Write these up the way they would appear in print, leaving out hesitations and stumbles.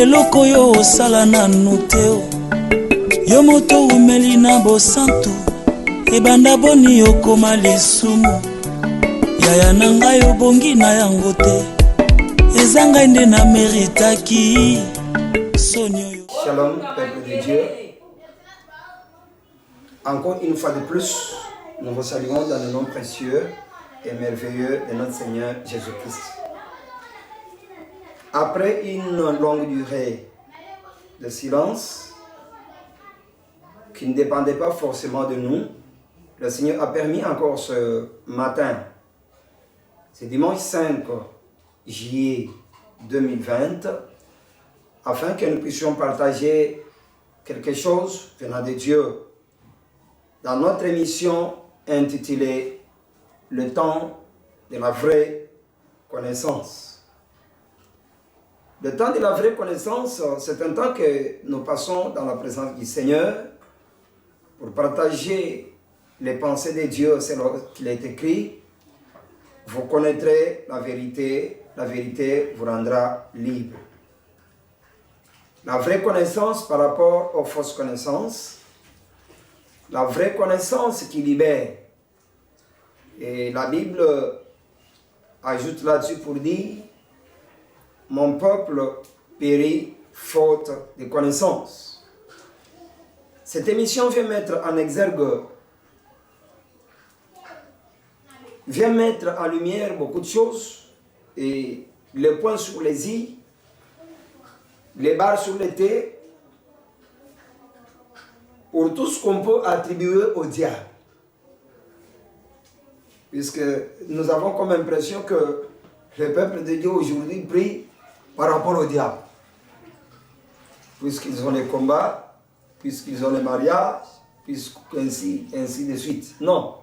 eloko yo osala nanu te yo moto umeli na bosantu ebanda boni yokoma lisumu yaya na ngai obongi na yango te eza ngai nde na meritaki soni oyo. Shalom, peuple de Dieu. Encore une fois de plus, nous vous saluons dans le nom précieux et merveilleux de notre Seigneur Jésus-Christ. Après une longue durée de silence, qui ne dépendait pas forcément de nous, le Seigneur a permis encore ce matin, c'est dimanche 5 juillet 2020, afin que nous puissions partager quelque chose venant de Dieu dans notre émission intitulée « Le temps de la vraie connaissance ». Le temps de la vraie connaissance, c'est un temps que nous passons dans la présence du Seigneur pour partager les pensées de Dieu selon qu'il est écrit. Vous connaîtrez la vérité vous rendra libre. La vraie connaissance par rapport aux fausses connaissances, la vraie connaissance qui libère. Et la Bible ajoute là-dessus pour dire « Mon peuple périt faute de connaissance ». Cette émission vient mettre en exergue, vient mettre en lumière beaucoup de choses et les points sur les i, les barres sur les T, pour tout ce qu'on peut attribuer au diable. Puisque nous avons comme impression que le peuple de Dieu aujourd'hui prie par rapport au diable. Puisqu'ils ont les combats, puisqu'ils ont les mariages, ainsi de suite. Non.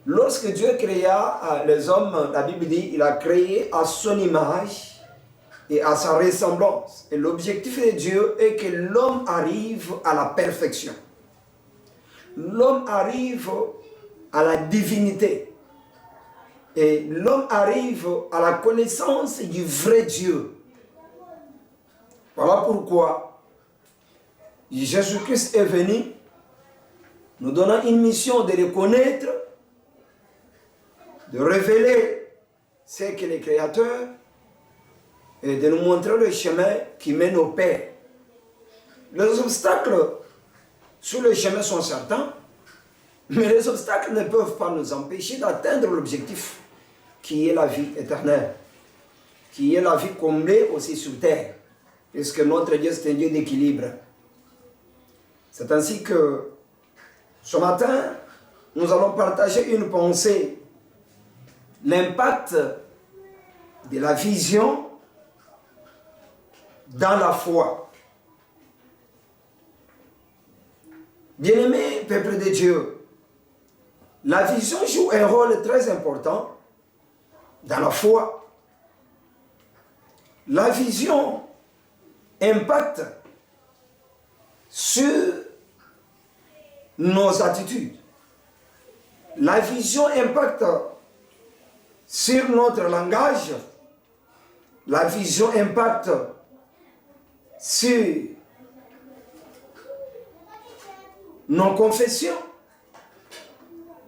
Lorsque Dieu créa les hommes, la Bible dit, il a créé à son image et à sa ressemblance. Et l'objectif de Dieu est que l'homme arrive à la perfection. L'homme arrive à la divinité. Et l'homme arrive à la connaissance du vrai Dieu. Voilà pourquoi Jésus-Christ est venu nous donnant une mission de reconnaître, de révéler ce qu'est le Créateur et de nous montrer le chemin qui mène au Père. Les obstacles sur le chemin sont certains, mais les obstacles ne peuvent pas nous empêcher d'atteindre l'objectif qui est la vie éternelle, qui est la vie comblée aussi sur terre, puisque notre Dieu c'est un Dieu d'équilibre. C'est ainsi que ce matin, nous allons partager une pensée, l'impact de la vision dans la foi. Bien-aimés, peuple de Dieu, la vision joue un rôle très important dans la foi. La vision impacte sur nos attitudes. La vision impacte sur notre langage. La vision impacte sur nos confessions,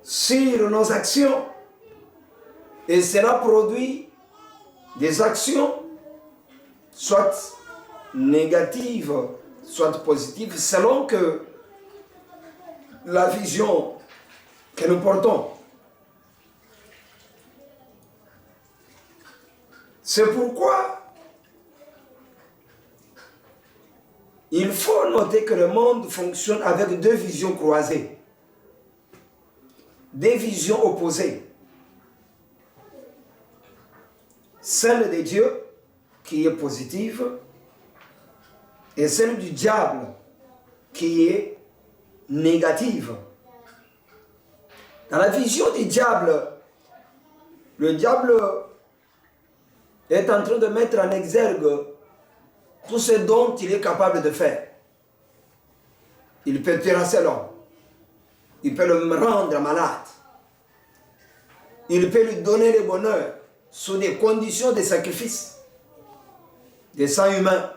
sur nos actions. Et cela produit des actions, soit négatives, soit positives, selon que la vision que nous portons. C'est pourquoi il faut noter que le monde fonctionne avec deux visions croisées, deux visions opposées. Celle de Dieu, qui est positive, et celle du diable, qui est négative. Dans la vision du diable, le diable est en train de mettre en exergue tout ce dont il est capable de faire. Il peut terrasser l'homme. Il peut le rendre malade. Il peut lui donner le bonheur sous des conditions de sacrifice. des sangs humains.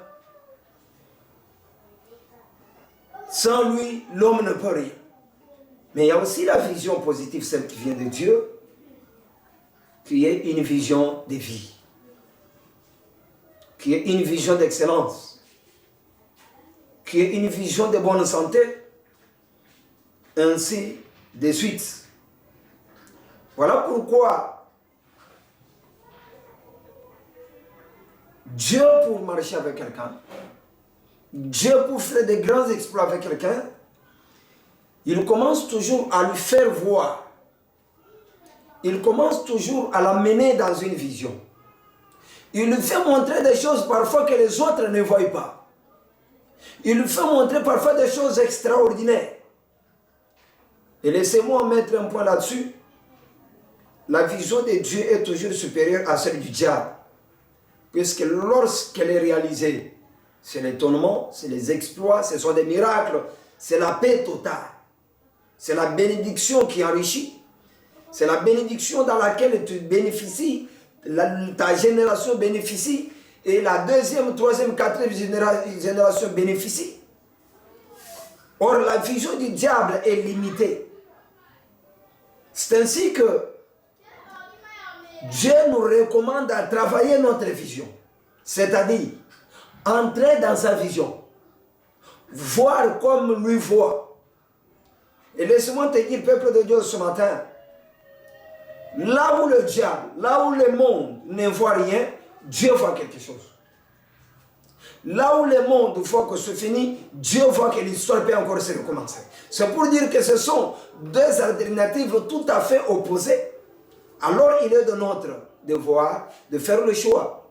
Sans lui, l'homme ne peut rien. Mais il y a aussi la vision positive, celle qui vient de Dieu, qui est une vision de vie, qui est une vision d'excellence, qui est une vision de bonne santé, ainsi de suite. Voilà pourquoi Dieu, pour marcher avec quelqu'un, Dieu, pour faire de grands exploits avec quelqu'un, il commence toujours à lui faire voir. Il commence toujours à l'amener dans une vision. Il lui fait montrer des choses parfois que les autres ne voient pas. Il lui fait montrer parfois des choses extraordinaires. Et laissez-moi mettre un point là-dessus. La vision de Dieu est toujours supérieure à celle du diable. Puisque lorsqu'elle est réalisée, c'est l'étonnement, c'est les exploits, ce sont des miracles, c'est la paix totale. C'est la bénédiction qui enrichit. C'est la bénédiction dans laquelle tu bénéficies, ta génération bénéficie, et la deuxième, troisième, quatrième génération bénéficie. Or, la vision du diable est limitée. C'est ainsi que Dieu nous recommande à travailler notre vision. C'est-à-dire, entrer dans sa vision. Voir comme lui voit. Et laisse-moi te dire, peuple de Dieu, ce matin, là où le diable, là où le monde ne voit rien, Dieu voit quelque chose. Là où le monde voit que c'est fini, Dieu voit que l'histoire peut encore se recommencer. C'est pour dire que ce sont deux alternatives tout à fait opposées. Alors il est de notre devoir de faire le choix.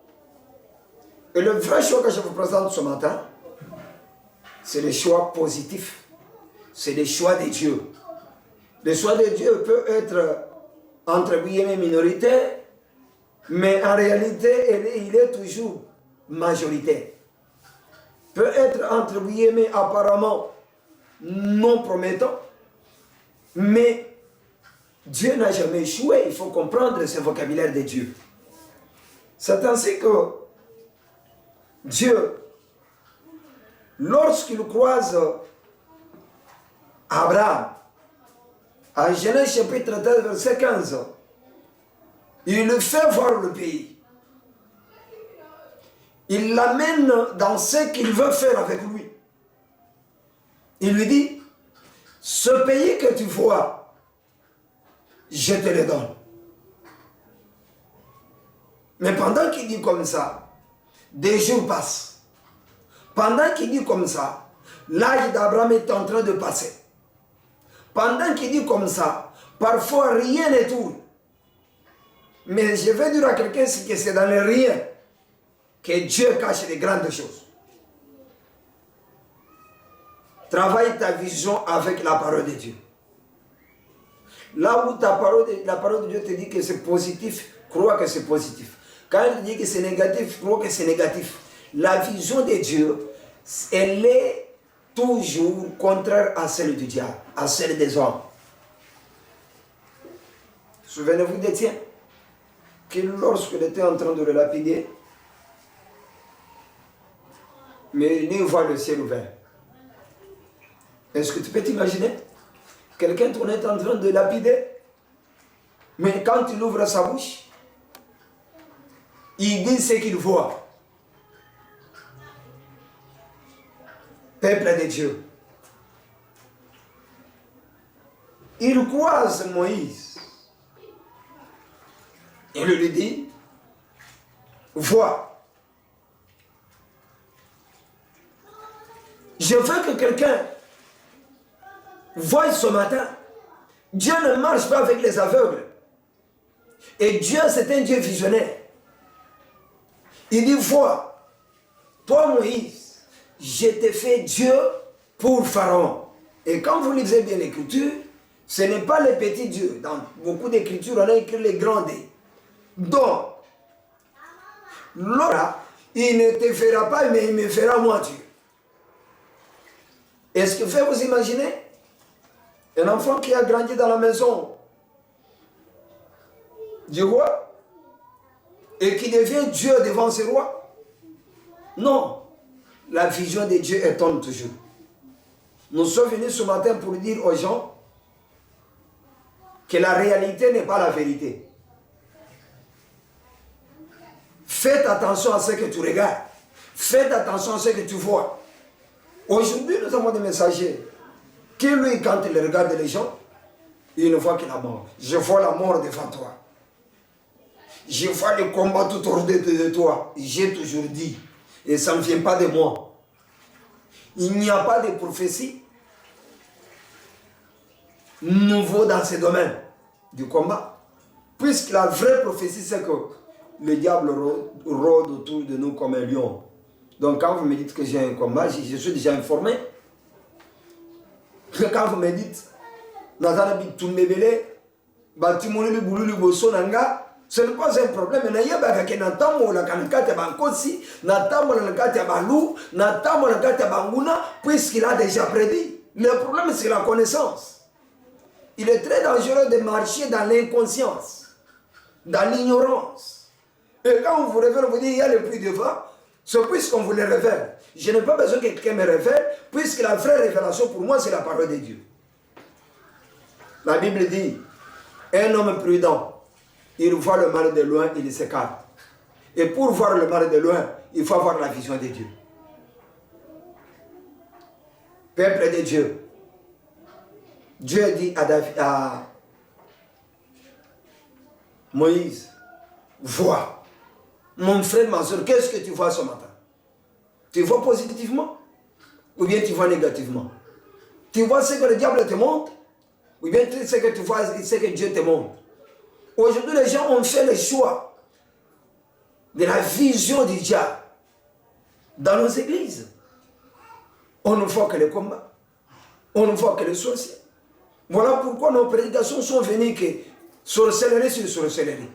Et le vrai choix que je vous présente ce matin, c'est le choix positif. C'est le choix de Dieu. Le choix de Dieu peut être entre guillemets minoritaire, mais en réalité, il est toujours majoritaire. Peut être entre guillemets apparemment non promettant, mais Dieu n'a jamais échoué. Il faut comprendre ce vocabulaire de Dieu. C'est ainsi que Dieu, lorsqu'il croise Abraham, en Genèse chapitre 13, verset 15, il lui fait voir le pays. Il l'amène dans ce qu'il veut faire avec lui. Il lui dit, ce pays que tu vois, je te le donne. Mais pendant qu'il dit comme ça, des jours passent. Pendant qu'il dit comme ça, l'âge d'Abraham est en train de passer. Pendant qu'il dit comme ça, parfois rien ne tourne. Mais je vais dire à quelqu'un que c'est dans le rien que Dieu cache les grandes choses. Travaille ta vision avec la parole de Dieu. Là où la parole de Dieu te dit que c'est positif, crois que c'est positif. Quand il dit que c'est négatif, crois que c'est négatif. La vision de Dieu, elle est toujours contraire à celle du diable, à celle des hommes. Souvenez-vous d'Étienne, que lorsqu'il était en train de le lapider, mais il voit le ciel ouvert. Est-ce que tu peux t'imaginer? Quelqu'un qui est en train de lapider, mais quand il ouvre sa bouche, il dit ce qu'il voit. Peuple de Dieu. Il croise Moïse. Il lui dit, vois. Je veux que quelqu'un voie ce matin. Dieu ne marche pas avec les aveugles. Et Dieu, c'est un Dieu visionnaire. Il dit, vois, toi Moïse, je t'ai fait Dieu pour Pharaon. Et quand vous lisez bien l'écriture, ce n'est pas les petits dieux. Dans beaucoup d'écritures, on a écrit les grands dieux. Donc, Laura, il ne te fera pas, mais il me fera moi Dieu. Est-ce que vous pouvez vous imaginer un enfant qui a grandi dans la maison du roi et qui devient Dieu devant ses rois? Non, la vision de Dieu étonne toujours. Nous sommes venus ce matin pour dire aux gens que la réalité n'est pas la vérité. Faites attention à ce que tu regardes. Faites attention à ce que tu vois. Aujourd'hui, nous avons des messagers qui, lui, quand il regarde les gens, il ne voit que la mort. Je vois la mort devant toi. Je vois le combat tout autour de toi. J'ai toujours dit, et ça ne vient pas de moi, il n'y a pas de prophétie nouveau dans ce domaine du combat. Puisque la vraie prophétie, c'est que le diable rôde autour de nous comme un lion. Donc quand vous me dites que j'ai un combat, je suis déjà informé. Quand vous me dites, ce n'est pas un problème. Puisqu'il a déjà prédit. Le problème, c'est la connaissance. Il est très dangereux de marcher dans l'inconscience, dans l'ignorance. Et quand on vous révèle, vous dites, il y a le plus devant, c'est puisqu'on vous le révèle. Je n'ai pas besoin que quelqu'un me révèle, puisque la vraie révélation pour moi, c'est la parole de Dieu. La Bible dit, un homme prudent, il voit le mal de loin, il s'écarte. Et pour voir le mal de loin, il faut avoir la vision de Dieu. Peuple de Dieu, Dieu dit à Moïse, vois, mon frère, ma soeur, qu'est-ce que tu vois ce matin? Tu vois positivement ou bien tu vois négativement? Tu vois ce que le diable te montre ou bien ce que tu vois, ce que Dieu te montre? Aujourd'hui, les gens ont fait le choix de la vision du diable dans nos églises. On ne voit que les combats, on ne voit que les sorciers. Voilà pourquoi nos prédications sont venues que sorcellerie sur sorcellerie.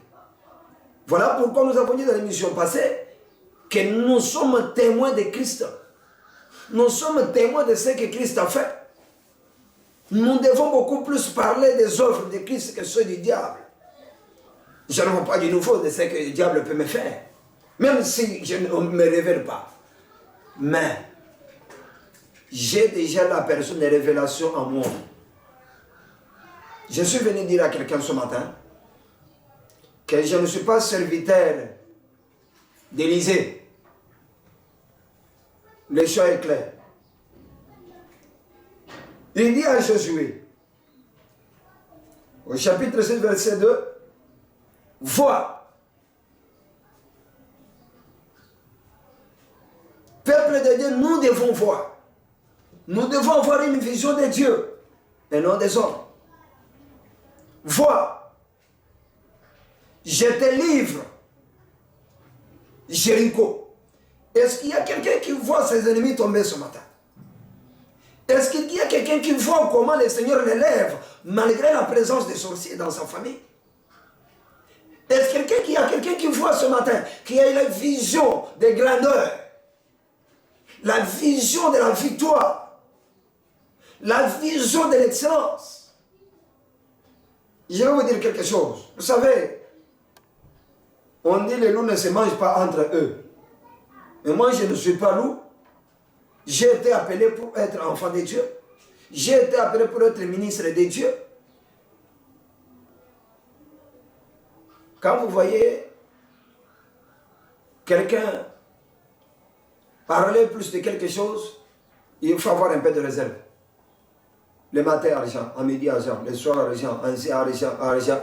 Voilà pourquoi nous avons dit dans l'émission passée que nous sommes témoins de Christ. Nous sommes témoins de ce que Christ a fait. Nous devons beaucoup plus parler des œuvres de Christ que ceux du diable. Je ne vois pas du nouveau de ce que le diable peut me faire. Même si je ne me révèle pas. Mais j'ai déjà la personne de révélation en moi. Je suis venu dire à quelqu'un ce matin que je ne suis pas serviteur d'Élysée. Le choix est clair. Il dit à Josué, au chapitre 7, verset 2, vois, peuple de Dieu, nous devons voir. Nous devons avoir une vision de Dieu et non des hommes. Vois, je te livre Jéricho. Est-ce qu'il y a quelqu'un qui voit ses ennemis tomber ce matin? Est-ce qu'il y a quelqu'un qui voit comment le Seigneur l'élève malgré la présence des sorciers dans sa famille? Est-ce qu'il y a quelqu'un qui voit ce matin, qui a la vision de grandeur, la vision de la victoire, la vision de l'excellence? Je vais vous dire quelque chose. Vous savez, on dit les loups ne se mangent pas entre eux. Mais moi, je ne suis pas loup. J'ai été appelé pour être enfant de Dieu. J'ai été appelé pour être ministre de Dieu. Quand vous voyez quelqu'un parler plus de quelque chose, il faut avoir un peu de réserve. Le matin, argent, à midi, argent, le soir, argent,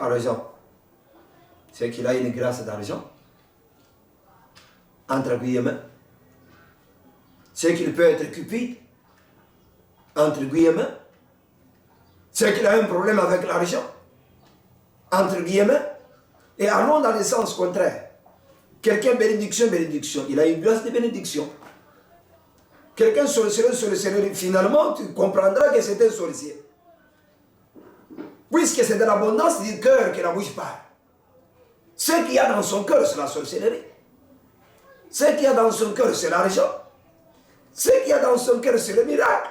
argent. C'est qu'il a une grâce d'argent, entre guillemets. C'est qu'il peut être cupide, entre guillemets. C'est qu'il a un problème avec l'argent, entre guillemets. Et allons dans le sens contraire. Quelqu'un bénédiction, bénédiction. Il a une grâce de bénédiction. Quelqu'un sorcellerie, finalement, tu comprendras que c'est un sorcier. Puisque c'est de l'abondance du cœur que la bouche parle. Ce qu'il y a dans son cœur, c'est la sorcellerie. Ce qu'il y a dans son cœur, c'est l'argent. Ce qu'il y a dans son cœur, c'est le miracle.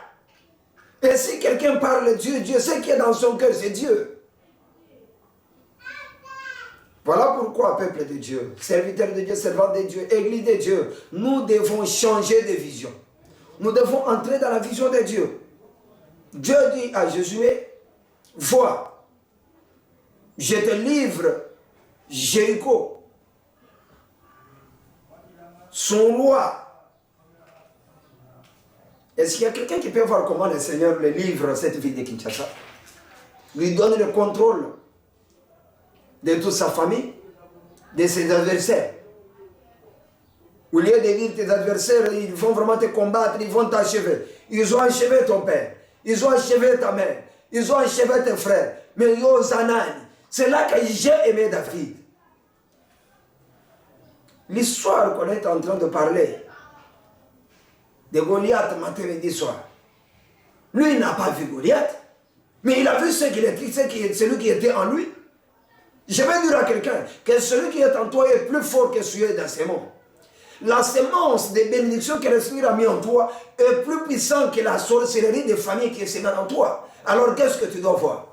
Et si quelqu'un parle de Dieu, Dieu, ce qu'il y a dans son cœur, c'est Dieu. Voilà pourquoi, peuple de Dieu, serviteur de Dieu, servant de Dieu, église de Dieu, nous devons changer de vision. Nous devons entrer dans la vision de Dieu. Dieu dit à Josué, vois, je te livre Jéricho, son roi. Est-ce qu'il y a quelqu'un qui peut voir comment le Seigneur le livre cette ville de Kinshasa? Lui donne le contrôle de toute sa famille, de ses adversaires. Au lieu de dire tes adversaires, ils vont vraiment te combattre, ils vont t'achever. Ils ont achevé ton père, ils ont achevé ta mère, ils ont achevé tes frères. Mais yo Zanani, c'est là que j'ai aimé David. L'histoire qu'on est en train de parler de Goliath matin, midi, soir. Lui, il n'a pas vu Goliath, mais il a vu celui qui était en lui. Je vais dire à quelqu'un que celui qui est en toi est plus fort que celui dans ce monde. La semence des bénédictions que le Seigneur a mis en toi est plus puissante que la sorcellerie des familles qui est sémée en toi. Alors qu'est-ce que tu dois voir?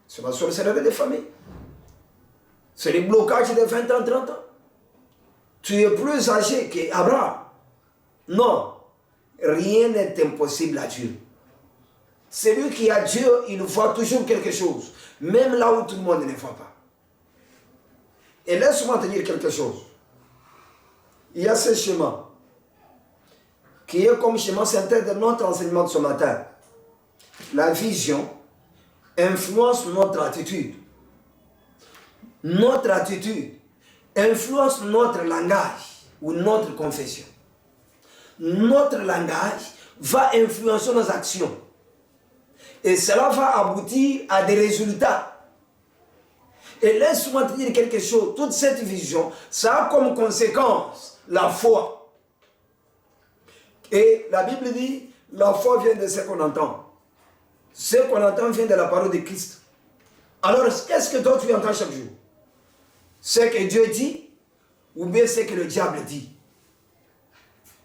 C'est la sorcellerie des familles. C'est les blocages de 20 ans, 30 ans. Tu es plus âgé qu'Abraham. Non, rien n'est impossible à Dieu. Celui qui a Dieu, il voit toujours quelque chose, même là où tout le monde ne voit pas. Et laisse-moi te dire quelque chose. Il y a ce chemin qui est comme chemin central de notre enseignement de ce matin. La vision influence notre attitude. Notre attitude influence notre langage ou notre confession. Notre langage va influencer nos actions. Et cela va aboutir à des résultats. Et laisse-moi te dire quelque chose. Toute cette vision, ça a comme conséquence la foi. Et la Bible dit, la foi vient de ce qu'on entend. Ce qu'on entend vient de la parole de Christ. Alors, qu'est-ce que toi tu entends chaque jour? Ce que Dieu dit, ou bien ce que le diable dit?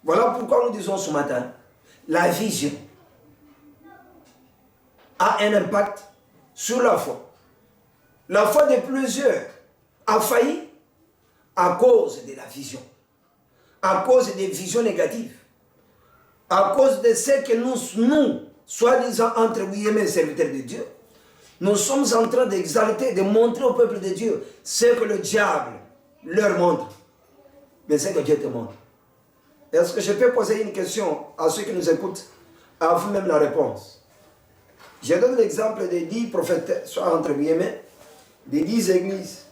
Voilà pourquoi nous disons ce matin, la vision a un impact sur la foi. La foi de plusieurs a failli à cause de la vision, à cause des visions négatives, à cause de ce que nous soi-disant entre guillemets serviteurs de Dieu, nous sommes en train d'exalter, de montrer au peuple de Dieu ce que le diable leur montre, mais ce que Dieu te montre. Est-ce que je peux poser une question à ceux qui nous écoutent, à vous-même la réponse? Je donne l'exemple des 10 prophètes, soit entre guillemets, des 10 églises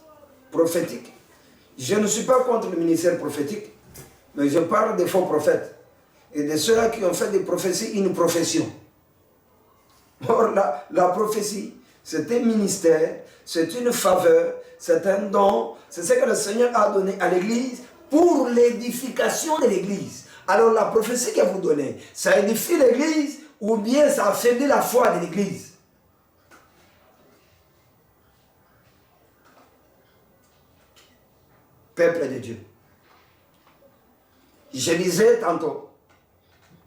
prophétiques. Je ne suis pas contre le ministère prophétique, mais je parle des faux prophètes et de ceux-là qui ont fait des prophéties une profession. Or, la prophétie, c'est un ministère, c'est une faveur, c'est un don, c'est ce que le Seigneur a donné à l'église pour l'édification de l'église. Alors, la prophétie que vous donnez, ça édifie l'église ou bien ça affaiblit la foi de l'église? Peuple de Dieu. Je disais tantôt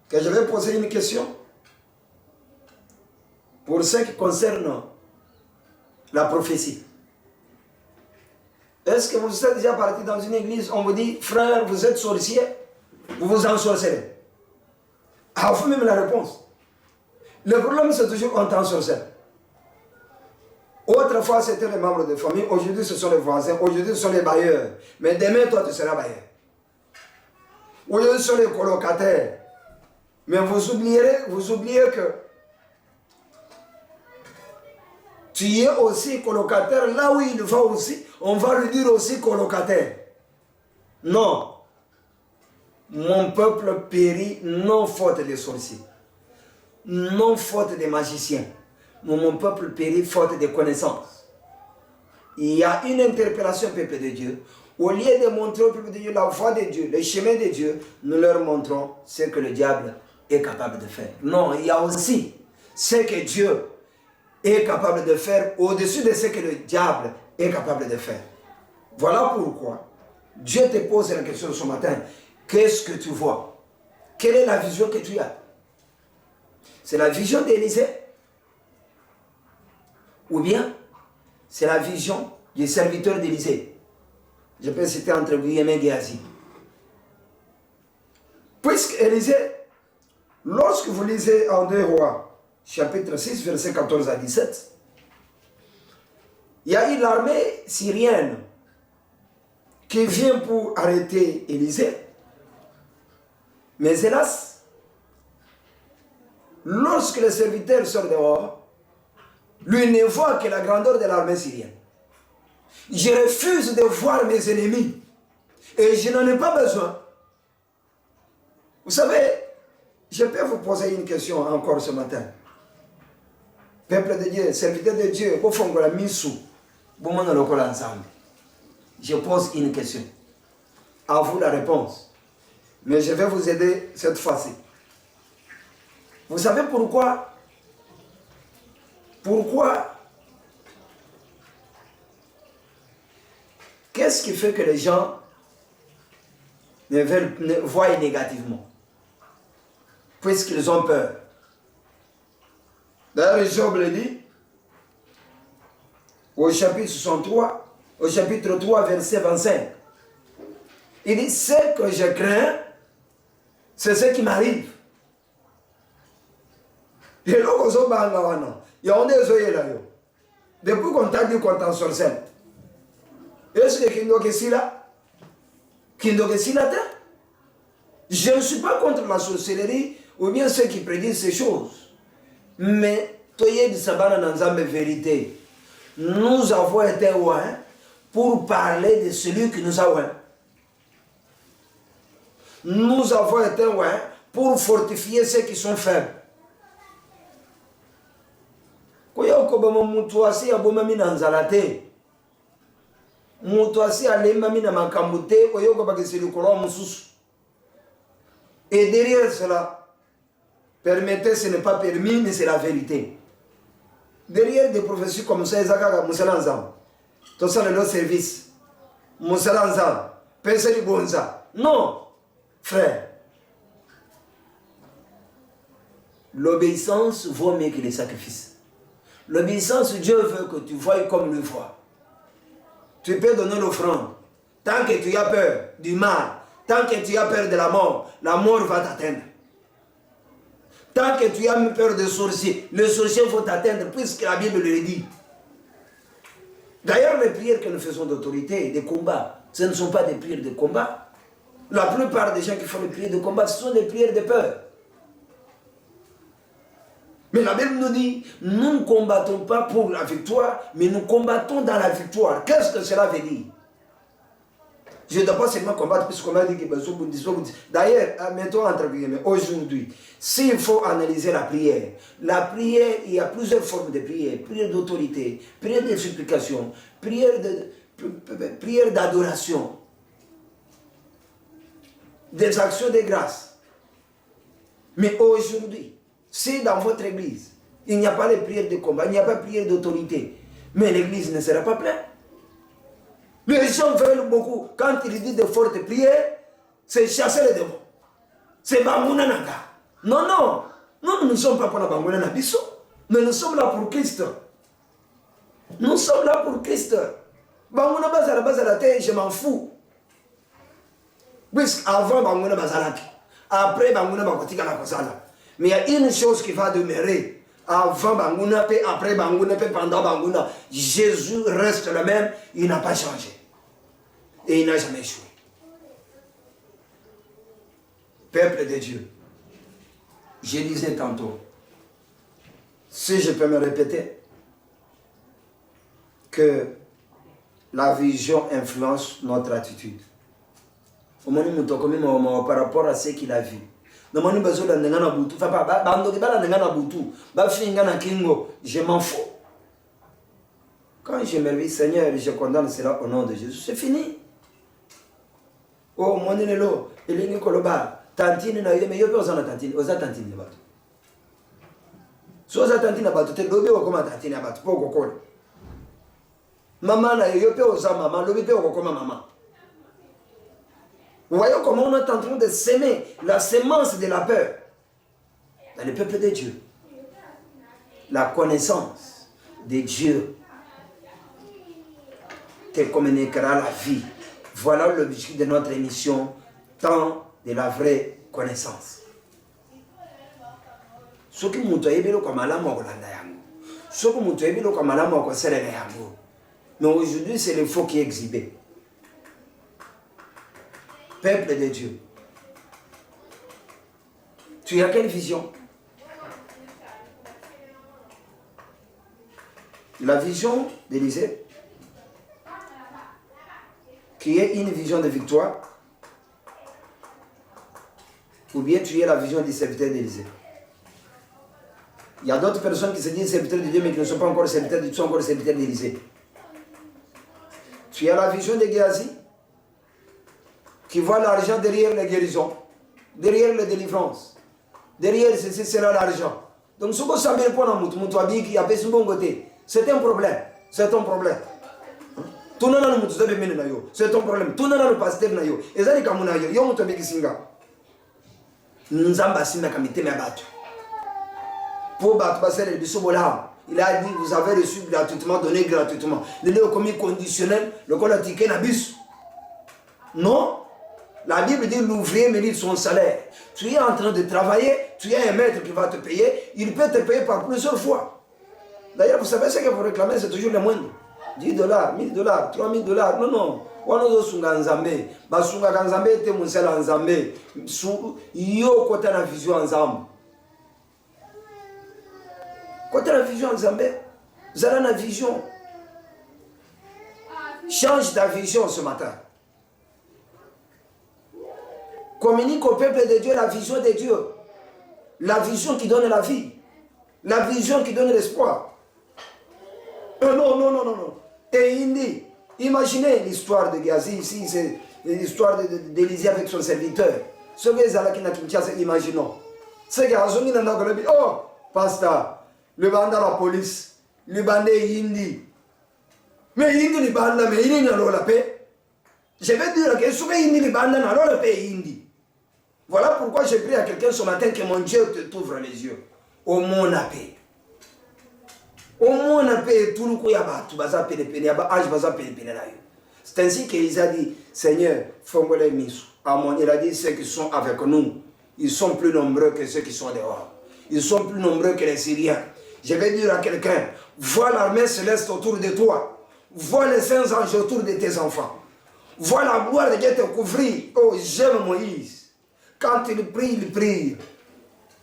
que je vais poser une question pour ce qui concerne la prophétie. Est-ce que vous êtes déjà parti dans une église, on vous dit, frère, vous êtes sorcier, vous vous ensorcelez? Ah, vous-même la réponse. Le problème, c'est toujours on t'ensorcelle. Autrefois, c'était les membres de famille. Aujourd'hui, ce sont les voisins. Aujourd'hui, ce sont les bailleurs. Mais demain, toi, tu seras bailleur. Aujourd'hui, ce sont les colocataires. Mais vous oubliez que tu es aussi colocataire. Là où il va aussi, on va lui dire aussi colocataire. Non. Mon peuple périt non faute des sorciers. Non faute des magiciens. Mon peuple périt faute de connaissances. Il y a une interpellation, peuple de Dieu. Au lieu de montrer au peuple de Dieu la voie de Dieu, le chemin de Dieu, nous leur montrons ce que le diable est capable de faire. Non, il y a aussi ce que Dieu est capable de faire au-dessus de ce que le diable est capable de faire. Voilà pourquoi Dieu te pose la question ce matin. Qu'est-ce que tu vois? Quelle est la vision que tu as? C'est la vision d'Élisée? Ou bien, c'est la vision du serviteur d'Élisée? Je peux citer entre guillemets Géasi. Puisque Élisée, lorsque vous lisez en 2 Rois, chapitre 6, versets 14 à 17, il y a eu l'armée syrienne qui vient pour arrêter Élisée. Mais hélas, lorsque le serviteur sort dehors, lui ne voit que la grandeur de l'armée syrienne. Je refuse de voir mes ennemis et je n'en ai pas besoin. Vous savez, je peux vous poser une question encore ce matin. Peuple de Dieu, serviteur de Dieu, au fond de la mise sous, ensemble. Je pose une question. À vous la réponse. Mais je vais vous aider cette fois-ci. Vous savez pourquoi? Qu'est-ce qui fait que les gens ne voient négativement? Puisqu'ils ont peur. D'ailleurs, Job le dit au chapitre 63, au chapitre 3, verset 25. Il dit, ce que je crains, c'est ce qui m'arrive. Et là, il y a des oeils là. Depuis qu'on t'a dit qu'on t'en sorcelle. Est-ce que là? Je ne suis pas contre la sorcellerie ou bien ceux qui prédisent ces choses. Mais, toye di sabana nanzambe vérité. Nous avons été loin pour parler de celui qui nous a oint. Nous avons été loin pour fortifier ceux qui sont faibles. Et derrière cela, permettez, ce n'est pas permis, mais c'est la vérité. Derrière des prophéties comme ça, Ezaka Moussalanzam, tout ça, le service, Moussalanzam, Peseri Bonza. Non, frère. L'obéissance vaut mieux que les sacrifices. L'obéissance, Dieu veut que tu voies comme le voit. Tu peux donner l'offrande. Tant que tu as peur du mal, tant que tu as peur de la mort va t'atteindre. Tant que tu as peur de sorcier, le sorcier va t'atteindre, puisque la Bible le dit. D'ailleurs, les prières que nous faisons d'autorité, des combats, ce ne sont pas des prières de combat. La plupart des gens qui font des prières de combat, ce sont des prières de peur. Mais la Bible nous dit, nous ne combattons pas pour la victoire, mais nous combattons dans la victoire. Qu'est-ce que cela veut dire? Je ne dois pas seulement combattre, puisqu'on a dit que d'ailleurs, mettons entre guillemets, aujourd'hui, s'il faut analyser la prière, il y a plusieurs formes de prière. Prière d'autorité, prière de supplication, prière d'adoration, des actions de grâce. Mais aujourd'hui, si dans votre église, il n'y a pas de prière de combat, il n'y a pas de prière d'autorité, mais l'église ne sera pas pleine. Les gens veulent beaucoup. Quand ils disent de fortes prières, c'est chasser les démons. C'est Bangouna Nanga. Non. Nous ne sommes pas pour la Bangouna Nabiso, mais nous sommes là pour Christ. Nous sommes là pour Christ. Bangouna Bazala terre, je m'en fous. Puisqu'avant Bangouna Bazalaki, après Bangouna Bakotika la Kozala. Mais il y a une chose qui va demeurer. Avant Bangouna, après Bangouna, pendant Bangouna, Jésus reste le même, il n'a pas changé. Et il n'a jamais échoué. Peuple de Dieu, je disais tantôt, si je peux me répéter, que la vision influence notre attitude. Par rapport à ce qu'il a vu. Je m'en fous. Quand je me dis Seigneur, je condamne cela au nom de Jésus, c'est fini. Oh, mon nélo, il est Nikoloba, tantine na yeme, yo pe osana tantine, osa tantine bato. So osa tantine bato, te lobe okoma tantine bato, po kokole. Maman na yo pe osa maman, lobe pe okoma maman. Vous voyez comment on est en train de s'aimer la sémence de la peur dans le peuple de Dieu. La connaissance de Dieu te communiquera la vie Voilà l'objectif de notre émission, temps de la vraie connaissance. Ce qui m'a dit mais aujourd'hui, c'est le faux qui est exhibé. Peuple de Dieu. Tu as quelle vision? La vision d'Élysée, qui est une vision de victoire, ou bien tu es la vision du serviteur d'Élysée. Il y a d'autres personnes qui se disent serviteurs de Dieu, mais qui ne sont pas encore serviteurs de Dieu, sont encore serviteurs d'Élysée. Tu as la vision de Géasi, qui voit l'argent derrière la guérison, derrière la délivrance, derrière ceci, c'est l'argent. Donc, ce que ça veut dire, c'est un problème. C'est ton problème. Tout le monde c'est ton problème. Tout le monde est pasteur. Et ça, pour battre le bisobola, il a dit vous avez reçu gratuitement, donné gratuitement. Le lait commis conditionnel, le col a tiqué na bis. Non, la Bible dit l'ouvrier mérite son salaire. Tu es en train de travailler, tu as un maître qui va te payer, il peut te payer par plusieurs fois. D'ailleurs, vous savez ce que vous réclamez, c'est toujours le moindre. 10 dollars, 1000 dollars, 3000 dollars. Non, non. Wanozo sunga nzambe. Basunga kanzambe te musela nzambe. Yo kota na vision nzambe. Kota na vision nzambe. Zala na vision. Change ta vision ce matin. Communique au peuple de Dieu la vision de Dieu. La vision qui donne la vie. La vision qui donne l'espoir. Non, non, non, non, non. Et Indi, imaginez l'histoire de Géasi ici, c'est l'histoire d'Élisée avec son serviteur. Ce que Zalaki n'a Kinshasa, imaginons. Ce que Azongi n'a pas dit, oh, pasteur, le banda la police, le bandé Indi. Mais Indi le banda, mais Indi n'a pas la paix. Je vais dire que ce que Indi le banda n'a pas la paix Indi. Voilà pourquoi j'ai prié à quelqu'un ce matin que mon Dieu t'ouvre les yeux. Au monde la paix. Au moins on a payé tout le coup, c'est ainsi qu'il a dit, Seigneur, il a dit ceux qui sont avec nous, ils sont plus nombreux que ceux qui sont dehors. Ils sont plus nombreux que les Syriens. Je vais dire à quelqu'un, vois l'armée céleste autour de toi. Vois les saints anges autour de tes enfants. Vois la gloire de Dieu te couvrir. Oh, j'aime Moïse. Quand il prie.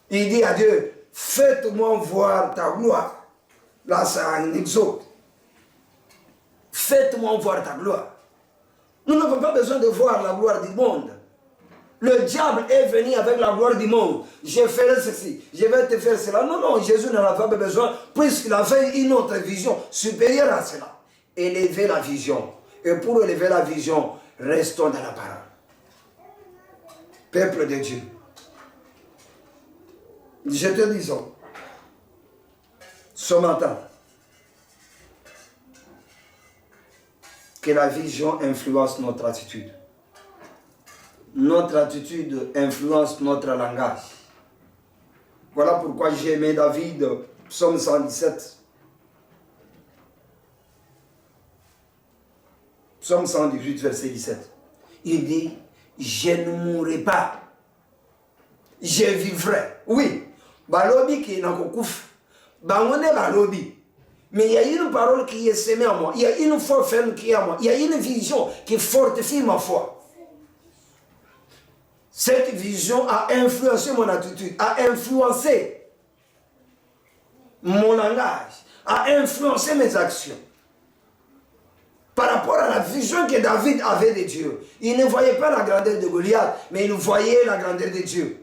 Il dit à Dieu, faites-moi voir ta gloire. Là, c'est un exode. Faites-moi voir ta gloire. Nous n'avons pas besoin de voir la gloire du monde. Le diable est venu avec la gloire du monde. Je ferai ceci, je vais te faire cela. Non, non, Jésus n'en a pas besoin, puisqu'il avait une autre vision supérieure à cela. Élever la vision. Et pour élever la vision, restons dans la parole. Peuple de Dieu. Je te dis, ce matin, que la vision influence notre attitude. Notre attitude influence notre langage. Voilà pourquoi j'ai aimé David, psaume 117. Psaume 118, verset 17. Il dit, je ne mourrai pas, je vivrai. Oui, balobi qui n'a pas kouf. Mais il y a une parole qui est semée en moi. Il y a une foi ferme qui est en moi. Il y a une vision qui fortifie ma foi. Cette vision a influencé mon attitude, a influencé mon langage, a influencé mes actions. Par rapport à la vision que David avait de Dieu. Il ne voyait pas la grandeur de Goliath, mais il voyait la grandeur de Dieu.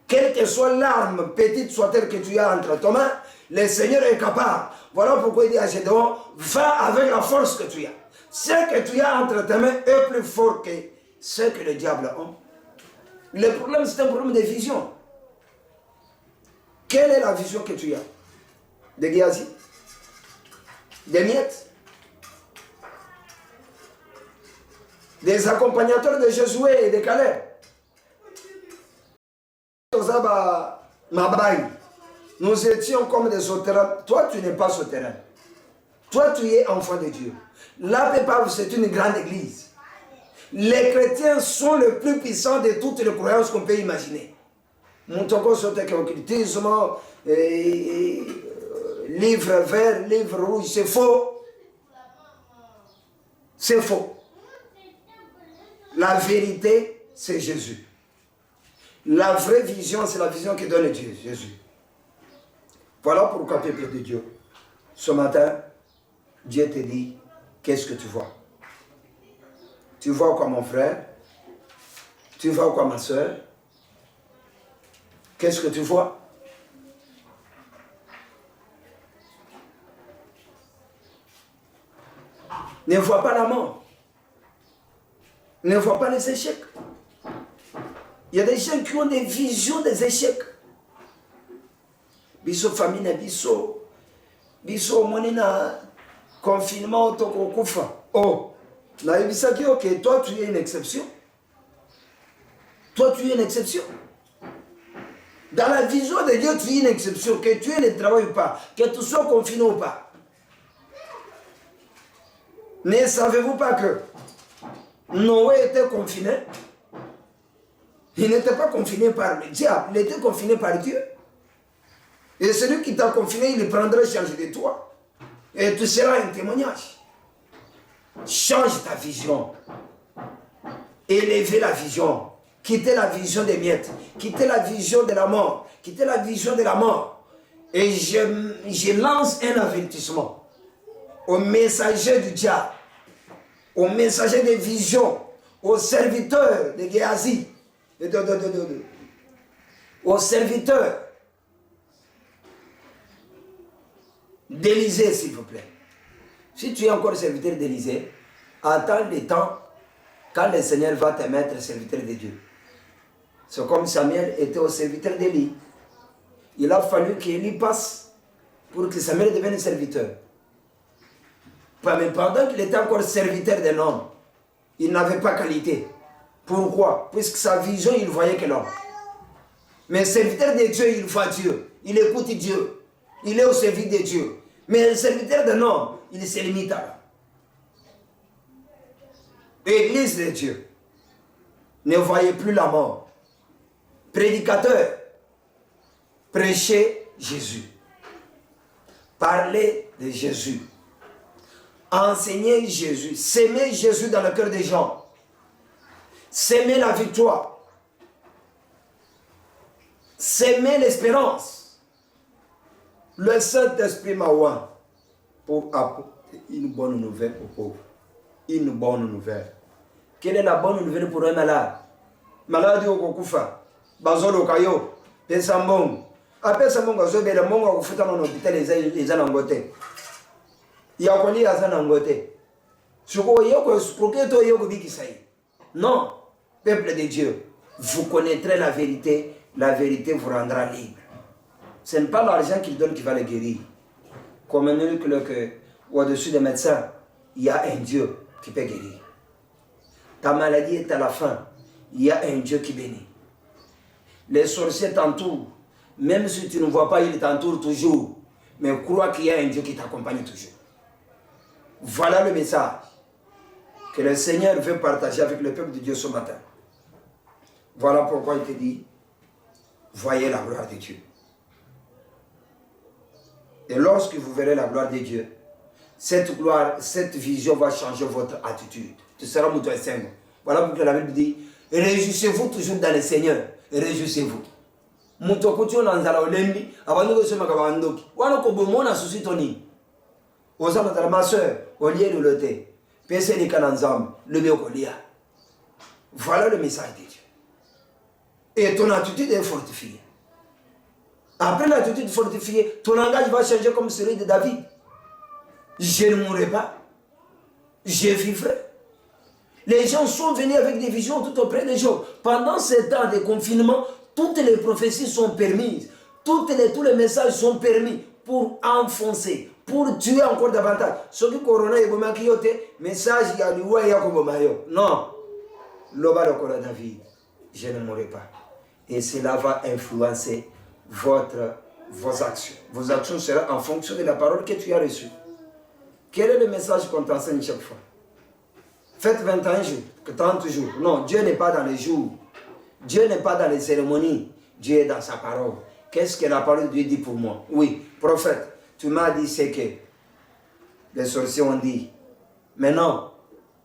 Quelle que soit l'arme, petite soit-elle que tu as entre tes mains, le Seigneur est capable. Voilà pourquoi il dit à Gédéon, va avec la force que tu as. Ce que tu as entre tes mains est plus fort que ce que le diable a. Le problème, c'est un problème de vision. Quelle est la vision que tu as? De Géasi? Des miettes? Des accompagnateurs de Josué et de Caleb? Nous étions comme des sauterelles. Toi, tu n'es pas sauterelle. Toi, tu es enfant de Dieu. La Pépave, c'est une grande église. Les chrétiens sont les plus puissants de toutes les croyances qu'on peut imaginer. Montoko sotek occultisme, livre vert, livre rouge, c'est faux. C'est faux. La vérité, c'est Jésus. La vraie vision, c'est la vision que donne Dieu, Jésus. Voilà pourquoi, peuple de Dieu, ce matin, Dieu te dit, qu'est-ce que tu vois? Tu vois quoi, mon frère? Tu vois quoi, ma soeur? Qu'est-ce que tu vois? Ne vois pas la mort. Ne vois pas les échecs. Il y a des gens qui ont des visions des échecs. Biso famille, biso monina confinement toko kufa. Oh, na yebisaki ok, toi tu es une exception. Toi tu es une exception. Dans la vision de Dieu, tu es une exception. Que tu aies le travail ou pas, que tu sois confiné ou pas. Ne savez-vous pas que Noé était confiné? Il n'était pas confiné par le diable, il était confiné par Dieu. Et celui qui t'a confiné, il prendra charge de toi. Et tu seras un témoignage. Change ta vision. Élevez la vision. Quittez la vision des miettes. Quittez la vision de la mort. Quittez la vision de la mort. Et je lance un avertissement aux messagers du diable, aux messagers des visions, aux serviteurs de Géasi, aux serviteurs d'Élysée, s'il vous plaît. Si tu es encore serviteur d'Élysée, attends le temps quand le Seigneur va te mettre serviteur de Dieu. C'est comme Samuel était au serviteur d'Élie. Il a fallu qu'Élie passe pour que Samuel devienne serviteur. Mais pendant qu'il était encore serviteur d'un homme, il n'avait pas qualité. Pourquoi? Puisque sa vision, il voyait que l'homme. Mais serviteur de Dieu, il voit Dieu. Il écoute Dieu. Il est au service de Dieu. Mais le serviteur d'un homme, il se limite à là. Église de Dieu, ne voyez plus la mort. Prédicateur, prêchez Jésus. Parlez de Jésus. Enseignez Jésus. S'aimer Jésus dans le cœur des gens. S'aimer la victoire. S'aimer l'espérance. Le Saint-Esprit m'a oint pour apporter une bonne nouvelle aux pauvres. Une bonne nouvelle. Quelle est la bonne nouvelle pour un malade? Malade au kokufa. Bazolo kayo. Pesambong. Apesa monga zobe le monga kufuta dans l'hôpital les anangote. Yakoli azanangote. Suko yoko proketo yoko bikisai. Non, peuple de Dieu, vous connaîtrez la vérité vous rendra libre. Ce n'est pas l'argent qu'il donne qui va le guérir. Comme un que au-dessus des médecins, il y a un Dieu qui peut guérir. Ta maladie est à la fin, il y a un Dieu qui bénit. Les sorciers t'entourent, même si tu ne vois pas, ils t'entourent toujours. Mais crois qu'il y a un Dieu qui t'accompagne toujours. Voilà le message que le Seigneur veut partager avec le peuple de Dieu ce matin. Voilà pourquoi il te dit, voyez la gloire de Dieu. Et lorsque vous verrez la gloire de Dieu, cette gloire, cette vision va changer votre attitude. Tu seras mouton et saint. Voilà pourquoi la Bible dit, réjouissez-vous toujours dans le Seigneur. Réjouissez-vous. Mouton kutio nanzala olembi, avant de se makabandoki. Wana kobomona souci toni. Osama tala ma soeur, olie le loté. Pese les kananzam, le beokolia. Voilà le message de Dieu. Et ton attitude est fortifiée. Après l'attitude fortifiée, ton langage va changer comme celui de David. Je ne mourrai pas. Je vivrai. Les gens sont venus avec des visions tout auprès des gens. Pendant ce temps de confinement, toutes les prophéties sont permises. Tous les messages sont permis pour enfoncer, pour tuer encore davantage. Ce qui corona est message il y a non. L'oba de David, je ne mourrai pas. Et cela va influencer vos actions. Vos actions seront en fonction de la parole que tu as reçue. Quel est le message qu'on t'enseigne chaque fois? Faites 21 jours, 30 jours. Non, Dieu n'est pas dans les jours. Dieu n'est pas dans les cérémonies. Dieu est dans sa parole. Qu'est-ce que la parole de Dieu dit pour moi? Oui, prophète, tu m'as dit ce que les sorciers ont dit. Maintenant,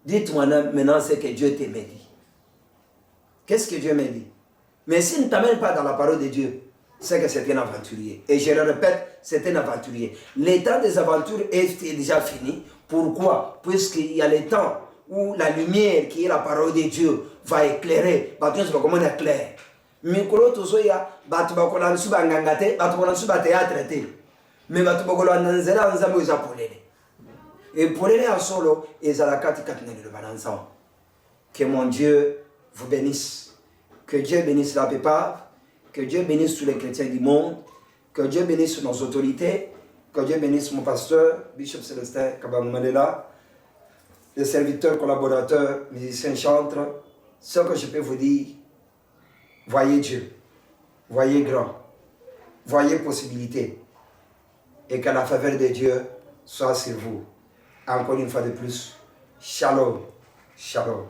dites-moi maintenant ce que Dieu t'a dit. Qu'est-ce que Dieu m'a dit? Mais s'il ne t'amène pas dans la parole de Dieu, c'est que c'est un aventurier. Et je le répète, c'est un aventurier. L'état des aventures est déjà fini. Pourquoi? Puisqu'il y a le temps où la lumière qui est la parole de Dieu va éclairer. Mais et pour aller en solo, que mon Dieu vous bénisse. Que Dieu bénisse la plupart. Que Dieu bénisse tous les chrétiens du monde. Que Dieu bénisse nos autorités. Que Dieu bénisse mon pasteur, Bishop Célestin Kabamoumadela, les serviteurs, collaborateurs, musiciens, chantres. Ce que je peux vous dire, voyez Dieu. Voyez grand. Voyez possibilité. Et que la faveur de Dieu soit sur vous. Encore une fois de plus, shalom, shalom.